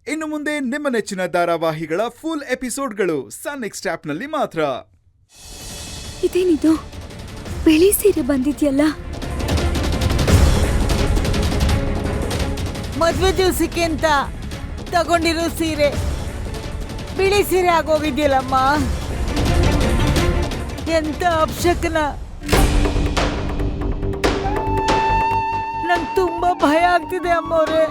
ಇನ್ನು ಮುಂದೆ ನಿಮ್ಮ ನೆಚ್ಚಿನ ಧಾರಾವಾಹಿಗಳ ಫುಲ್ ಎಪಿಸೋಡ್ಗಳು ಸನ್ ನೆಕ್ಸ್ಟ್ ಆಪ್ನಲ್ಲಿ ಮಾತ್ರ. ಇದೇನಿದು ಬಿಳಿ ಸೀರೆ ಬಂದಿದ್ಯಲ್ಲ? ಮದ್ವೆ ದಿವಸಕ್ಕೆ ಅಂತ ತಗೊಂಡಿರೋ ಸೀರೆ ಬಿಳಿ ಸೀರೆ ಆಗೋಗಿದ್ಯಲ್ಲಮ್ಮ. ಎಂತ ಅಪಶಕನ. ನಂಗೆ ತುಂಬಾ ಭಯ ಆಗ್ತಿದೆ ಅಮ್ಮವ್ರೆ.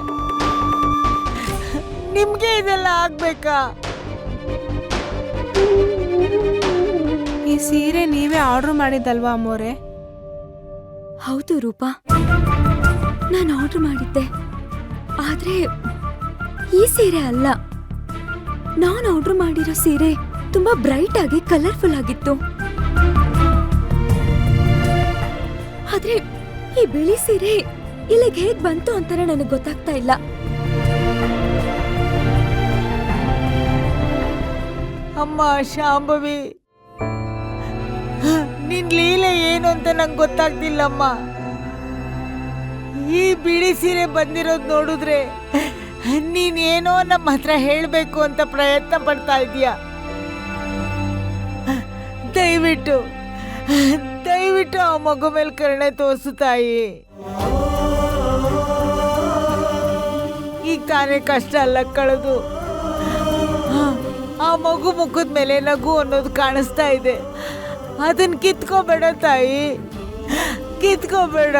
ನಿಮ್ಗೆ ಇದೆಲ್ಲ ಆಗ್ಬೇಕಾ? ಈ ಸೀರೆ ನೀವೇ ಆರ್ಡರ್ ಮಾಡಿದ್ದಲ್ವಾ ಅಮ್ಮೋರೆ? ಹೌದು ರೂಪಾ, ನಾನು ಆರ್ಡರ್ ಮಾಡಿದ್ದೆ. ಆದ್ರೆ ಈ ಸೀರೆ ಅಲ್ಲ. ನಾನು ಆರ್ಡರ್ ಮಾಡಿರೋ ಸೀರೆ ತುಂಬಾ ಬ್ರೈಟ್ ಆಗಿ ಕಲರ್ಫುಲ್ ಆಗಿತ್ತು. ಆದ್ರೆ ಈ ಬಿಳಿ ಸೀರೆ ಇಲ್ಲಿಗೆ ಹೇಗ್ ಬಂತು ಅಂತಾನೆ ನನಗೆ ಗೊತ್ತಾಗ್ತಾ ಇಲ್ಲ. ಅಮ್ಮ ಶಾಂಭವಿ, ನಿನ್ ಲೀಲೆ ಏನು ಅಂತ ನಂಗೆ ಗೊತ್ತಾಗ್ತಿಲ್ಲಮ್ಮ. ಈ ಬಿಳಿ ಸೀರೆ ಬಂದಿರೋದು ನೋಡಿದ್ರೆ ನೀನೇನೋ ನಮ್ಮ ಹತ್ರ ಹೇಳ್ಬೇಕು ಅಂತ ಪ್ರಯತ್ನ ಪಡ್ತಾ ಇದೀಯ. ದಯವಿಟ್ಟು ದಯವಿಟ್ಟು ಆ ಮಗು ಮೇಲೆ ಕರುಣೆ ತೋರಿಸು ತಾಯಿ. ಈಗ ತಾನೇ ಕಷ್ಟ ಅಲ್ಲ ಕಳೆದು ಆ ಮಗು ಮುಖದ ಮೇಲೆ ನಗು ಅನ್ನೋದು ಕಾಣಿಸ್ತಾ ಇದೆ. ಅದನ್ನ ಕಿತ್ಕೋಬೇಡ ತಾಯಿ, ಕಿತ್ಕೋಬೇಡ.